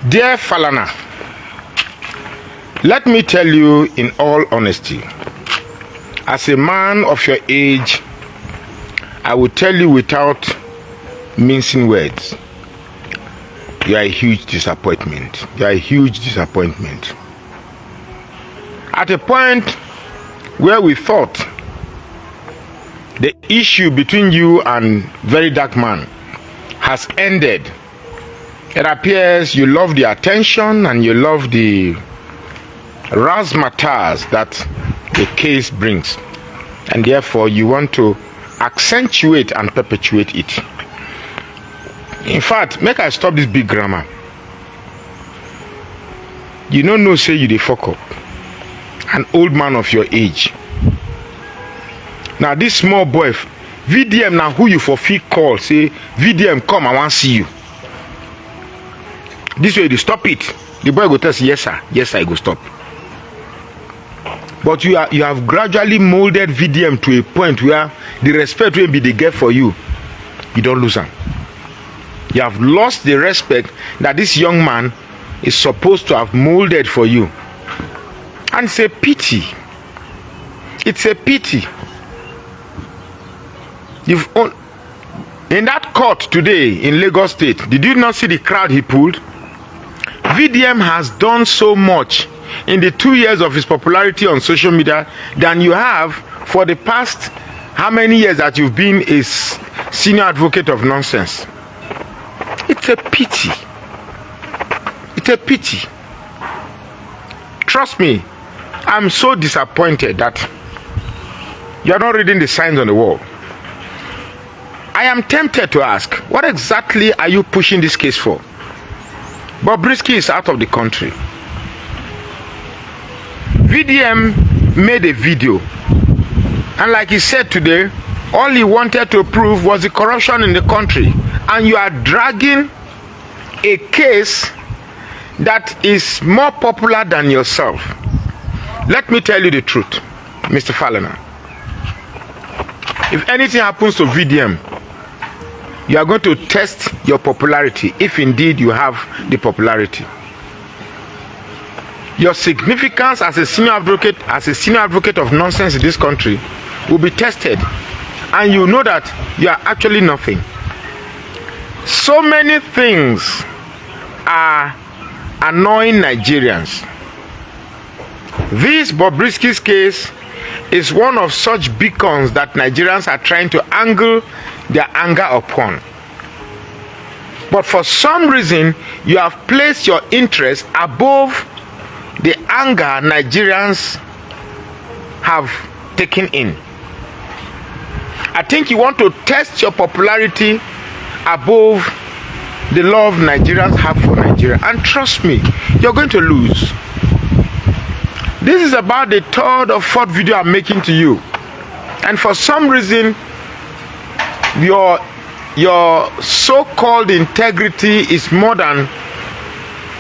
Dear FALANA, let me tell you in all honesty, as a man of your age, I will tell you without mincing words, you are a huge disappointment. You are a huge disappointment. At a point where we thought the issue between you and very dark man has ended, it appears you love the attention and you love the razzmatazz that the case brings, and therefore you want to accentuate and perpetuate it. In fact, make I stop this big grammar. You don't know, say you dey fuck up. An old man of your age. Now this small boy, VDM now who you for fit call, say VDM come, I want to see you. This way they stop it. The boy go tell us, yes sir, I go stop. But you have gradually molded VDM to a point where the respect will be the get for you. You don't lose him. You have lost the respect that this young man is supposed to have molded for you. And it's a pity. It's a pity. In that court today in Lagos State, did you not see the crowd he pulled? VDM has done so much in the 2 years of his popularity on social media than you have for the past how many years that you've been a senior advocate of nonsense. It's a pity. It's a pity. Trust me, I'm so disappointed that you're not reading the signs on the wall. I am tempted to ask, what exactly are you pushing this case for? Bobrisky is out of the country. VDM made a video, and like he said today, all he wanted to prove was the corruption in the country, and you are dragging a case that is more popular than yourself. Let me tell you the truth, Mr. FALANA. If anything happens to VDM, you are going to test your popularity, if indeed you have the popularity. Your significance as a senior advocate of nonsense in this country will be tested, and you know that you are actually nothing. So many things are annoying Nigerians. This Bobrisky's case is one of such beacons that Nigerians are trying to angle their anger upon. But for some reason, you have placed your interest above the anger Nigerians have taken in. I think you want to test your popularity above the love Nigerians have for Nigeria. And trust me, you're going to lose. This is about the third or fourth video I'm making to you. And for some reason, your so-called integrity is more than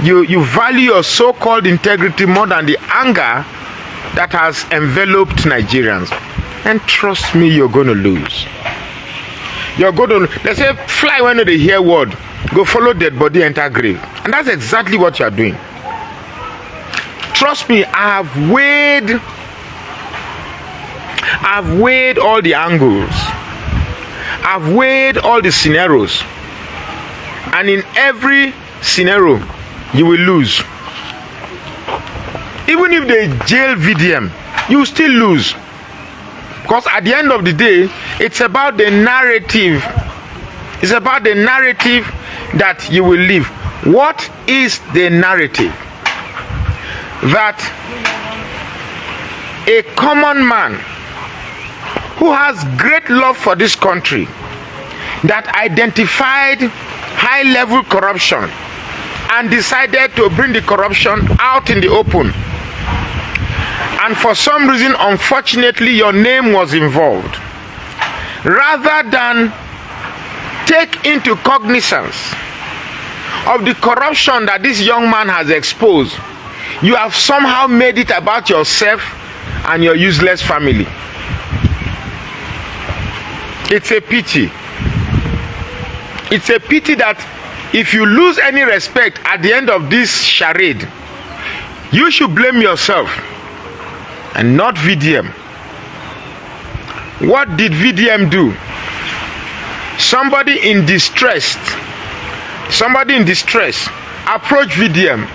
you value your so-called integrity more than the anger that has enveloped Nigerians. And trust me, you're going to lose. You're going to, let's say, fly when they hear word, go follow dead body, enter grave. And that's exactly what you're doing. Trust me, I've weighed all the angles. I've weighed all the scenarios. And in every scenario, you will lose. Even if they jail VDM, you still lose. Because at the end of the day, it's about the narrative. It's about the narrative that you will live. What is the narrative? That a common man who has great love for this country, that identified high-level corruption and decided to bring the corruption out in the open, and for some reason, unfortunately, your name was involved, rather than take into cognizance of the corruption that this young man has exposed, you have somehow made it about yourself and your useless family. It's a pity. It's a pity that if you lose any respect at the end of this charade, you should blame yourself and not VDM. What did VDM do? Somebody in distress approached VDM,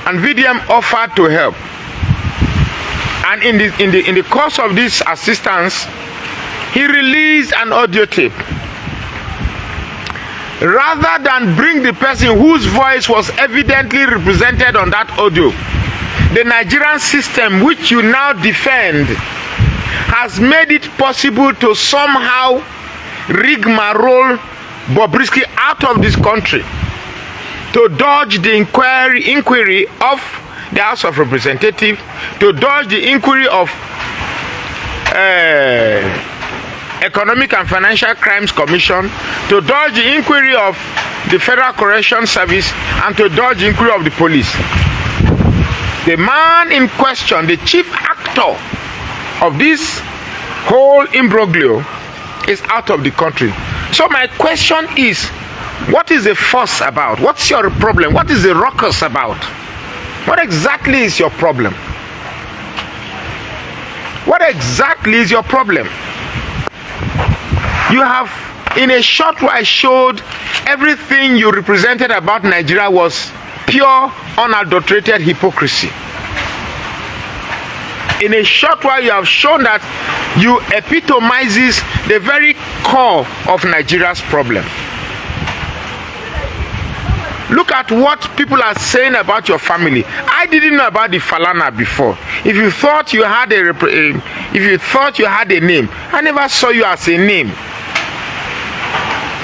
and VDM offered to help. And in the course of this assistance, he released an audio tape. Rather than bring the person whose voice was evidently represented on that audio, the Nigerian system, which you now defend, has made it possible to somehow rigmarole Bobrisky out of this country, to dodge the inquiry of the House of Representatives, to dodge the inquiry of Economic and Financial Crimes Commission, to dodge the inquiry of the Federal Corrections Service, and to dodge the inquiry of the police. The man in question, the chief actor of this whole imbroglio, is out of the country. So my question is, what is the fuss about? What's your problem? What is the ruckus about? What exactly is your problem? What exactly is your problem? You have, in a short while, showed everything you represented about Nigeria was pure, unadulterated hypocrisy. In a short while, you have shown that you epitomizes the very core of Nigeria's problem. Look at what people are saying about your family. I didn't know about the FALANA before. If you thought you had a name, I never saw you as a name.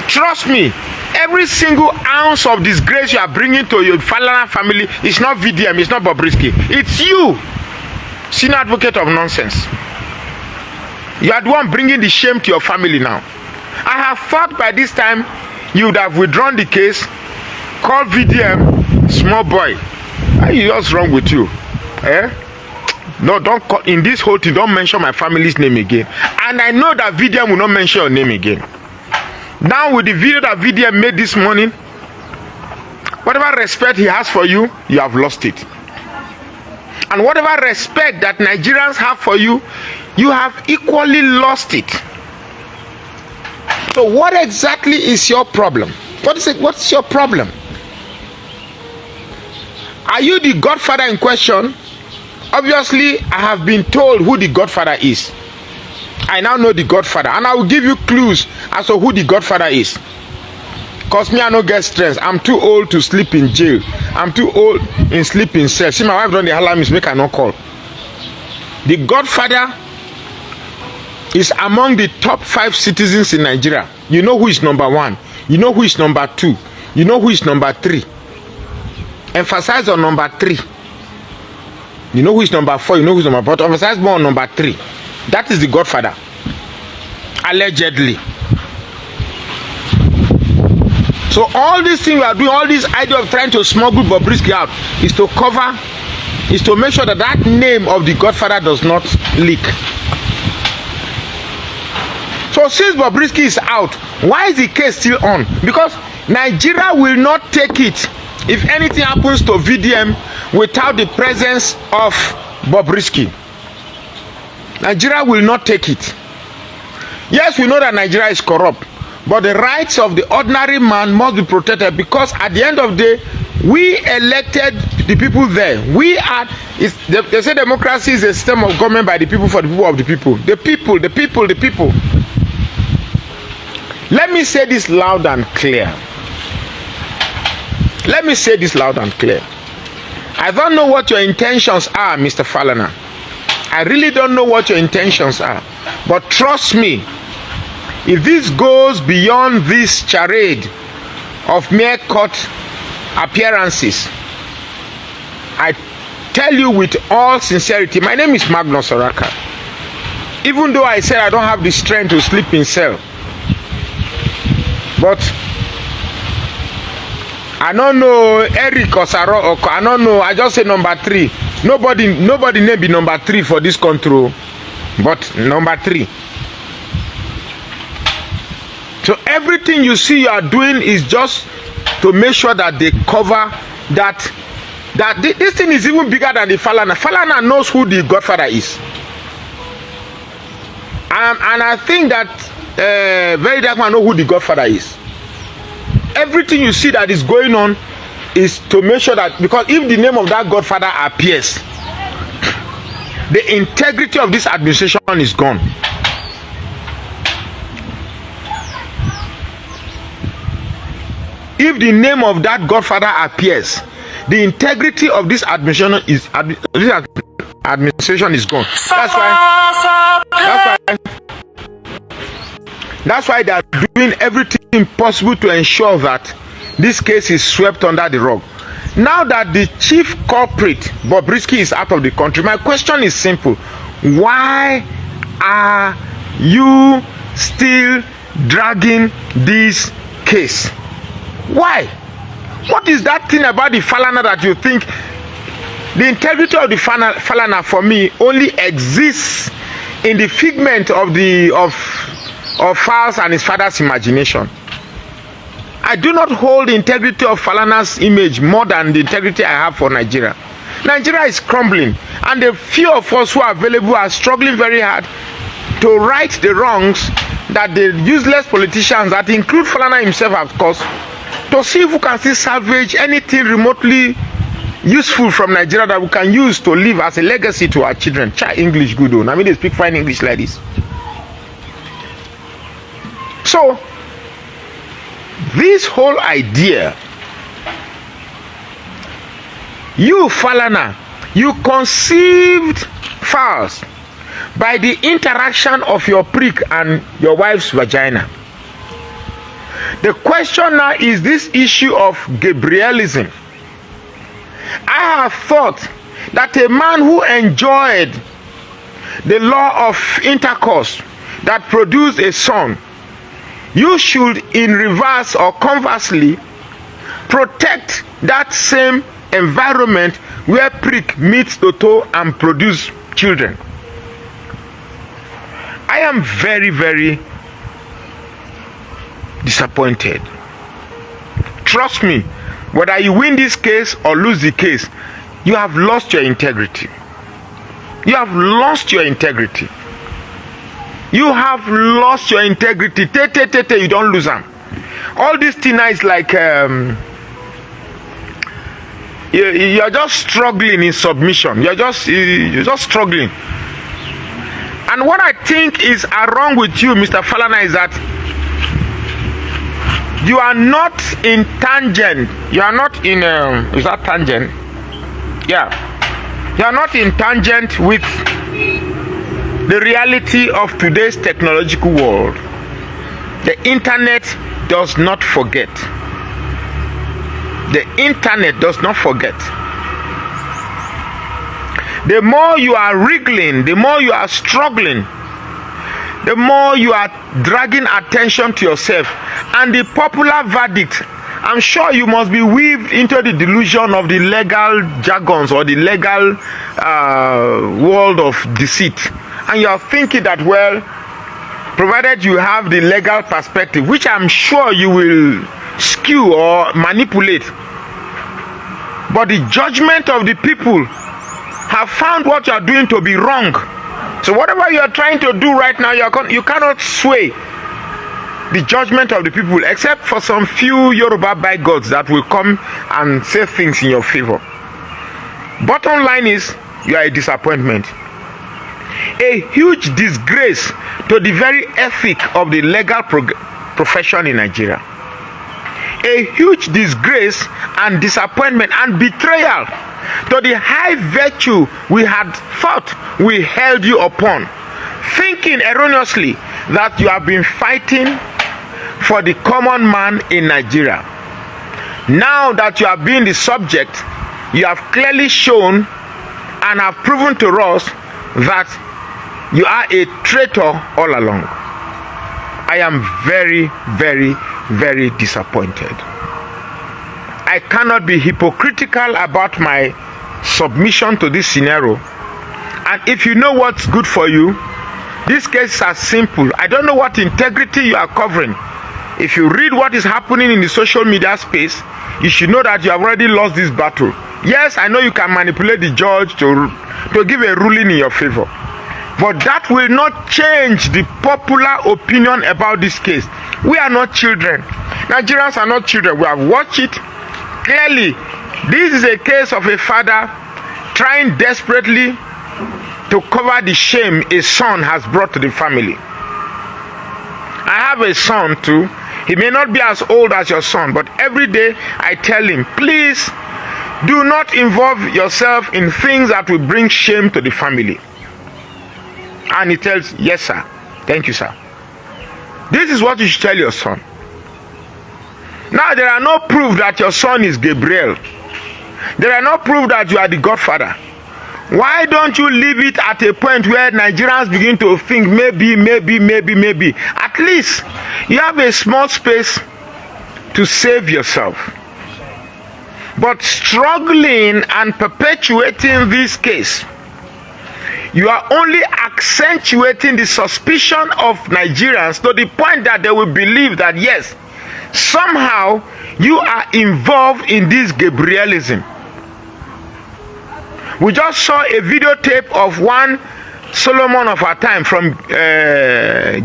Trust me, every single ounce of disgrace you are bringing to your FALANA family is not VDM, it's not Bobrisky. It's you, senior advocate of nonsense. You are the one bringing the shame to your family now. I have thought by this time you would have withdrawn the case, called VDM small boy. What's wrong with you? No, don't call, in this whole thing, don't mention my family's name again. And I know that VDM will not mention your name again. Now with the video that VDM made this morning, whatever respect he has for you, you have lost it. And whatever respect that Nigerians have for you, you have equally lost it. So what exactly is your problem? What's your problem? Are you the godfather in question? Obviously, I have been told who the godfather is. I now know the godfather, and I will give you clues as to who the godfather is. Cause me, I no get stress. I'm too old to sleep in jail. I'm too old in sleeping cell. See, my wife done the alarm is make I no call. The godfather is among the top 5 citizens in Nigeria. You know who is number 1. You know who is number 2. You know who is number 3. Emphasize on number 3. You know who is number 4. You know who is number 4. But emphasize more on number 3. That is the godfather. Allegedly. So all these things we are doing, all this idea of trying to smuggle Bobrisky out is to cover, is to make sure that that name of the godfather does not leak. So since Bobrisky is out, why is the case still on? Because Nigeria will not take it if anything happens to VDM without the presence of Bobrisky. Nigeria will not take it. Yes, we know that Nigeria is corrupt, but the rights of the ordinary man must be protected, because at the end of the day, we elected the people there. We are, they say democracy is a system of government by the people, for the people, of the people. The people, the people, the people. Let me say this loud and clear. Let me say this loud and clear. I don't know what your intentions are, Mr. FALANA. I really don't know what your intentions are. But trust me, if this goes beyond this charade of mere court appearances, I tell you with all sincerity, my name is Magnus Oraka. Even though I said I don't have the strength to sleep in cell, but I don't know Eric or Sarah, or I don't know, I just say number 3. Nobody name be number 3 for this control, but number 3. So everything you see you are doing is just to make sure that they cover that this thing is even bigger than the Falana. Falana knows who the godfather is. And I think that Very Dark Man know who the godfather is. Everything you see that is going on is to make sure that, because if the name of that godfather appears, the integrity of this administration is gone. If the name of that godfather appears, the integrity of this administration is gone. That's why they are doing everything possible to ensure that this case is swept under the rug. Now that the chief culprit, Bobrisky, is out of the country, my question is simple. Why are you still dragging this case? Why? What is that thing about the Falana that you think? The integrity of the Falana for me only exists in the figment of Fal's and his father's imagination. I do not hold the integrity of Falana's image more than the integrity I have for Nigeria. Nigeria is crumbling, and the few of us who are available are struggling very hard to right the wrongs that the useless politicians, that include Falana himself, of course, to see if we can still salvage anything remotely useful from Nigeria that we can use to live as a legacy to our children. Try English good one. I mean, they speak fine English like this. So, this whole idea, you Falana, you conceived Fals by the interaction of your prick and your wife's vagina. The question now is this issue of Gabrielism. I have thought that a man who enjoyed the law of intercourse that produced a son, you should in reverse or conversely protect that same environment where prick meets Toto and produce children. I am very, very disappointed. Trust me, whether you win this case or lose the case, you have lost your integrity. You have lost your integrity. You have lost your integrity. You don't lose them. All this thing is like you're just struggling in submission. You're just struggling. And what I think is wrong with you, Mr. Falana, is that you are not in tangent. You are not in is that tangent? Yeah. You are not in tangent with the reality of today's technological world. The internet does not forget. The internet does not forget. The more you are wriggling, the more you are struggling, the more you are dragging attention to yourself. And the popular verdict, I'm sure you must be weaved into the delusion of the legal jargons or the legal world of deceit. And you are thinking that, well, provided you have the legal perspective, which I'm sure you will skew or manipulate, but the judgment of the people have found what you are doing to be wrong. So whatever you are trying to do right now, you cannot sway the judgment of the people, except for some few Yoruba bigots that will come and say things in your favor. Bottom line is, you are a disappointment. A huge disgrace to the very ethic of the legal profession in Nigeria. A huge disgrace and disappointment and betrayal to the high virtue we had thought we held you upon, thinking erroneously that you have been fighting for the common man in Nigeria. Now that you have been the subject, you have clearly shown and have proven to us that you are a traitor all along. I am very, very, very disappointed. I cannot be hypocritical about my submission to this scenario. And if you know what's good for you, this case is as simple. I don't know what integrity you are covering. If you read what is happening in the social media space, you should know that you have already lost this battle. Yes, I know you can manipulate the judge to give a ruling in your favor, but that will not change the popular opinion about this case. We are not children. Nigerians are not children. We have watched it clearly. This is a case of a father trying desperately to cover the shame a son has brought to the family. I have a son too. He may not be as old as your son, but every day I tell him, please do not involve yourself in things that will bring shame to the family. And he tells, yes sir, thank you sir. This is what you should tell your son. Now there are no proof that your son is Gabriel. There are no proof that you are the godfather. Why don't you leave it at a point where Nigerians begin to think maybe. At least you have a small space to save yourself. But struggling and perpetuating this case, you are only accentuating the suspicion of Nigerians to the point that they will believe that yes, somehow you are involved in this Gabrielism. We just saw a videotape of one Solomon of our time from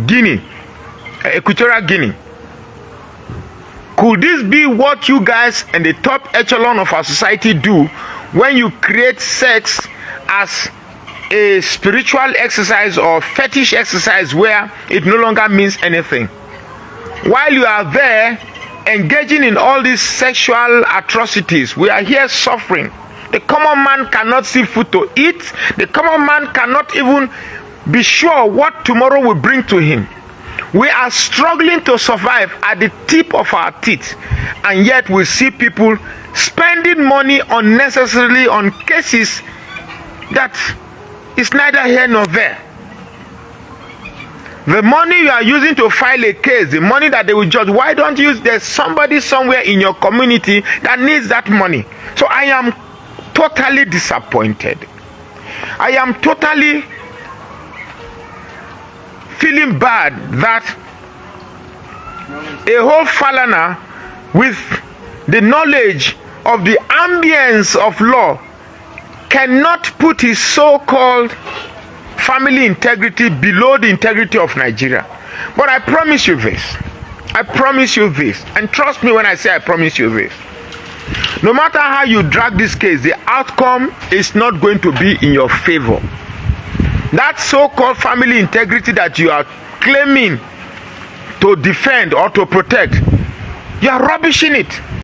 Guinea, Equatorial Guinea. Could this be what you guys in the top echelon of our society do when you create sex as a spiritual exercise or fetish exercise where it no longer means anything? While you are there engaging in all these sexual atrocities, we are here suffering. The common man cannot see food to eat. The common man cannot even be sure what tomorrow will bring to him. We are struggling to survive at the tip of our teeth, and yet we see people spending money unnecessarily on cases that is neither here nor there. The money you are using to file a case, the money that they will judge, why don't you use? There's somebody somewhere in your community that needs that money. So I am totally disappointed. I am totally feeling bad that a whole FALANA with the knowledge of the ambience of law cannot put his so-called family integrity below the integrity of Nigeria. But I promise you this. I promise you this. And trust me when I say I promise you this. No matter how you drag this case, the outcome is not going to be in your favor. That so-called family integrity that you are claiming to defend or to protect, you are rubbishing it.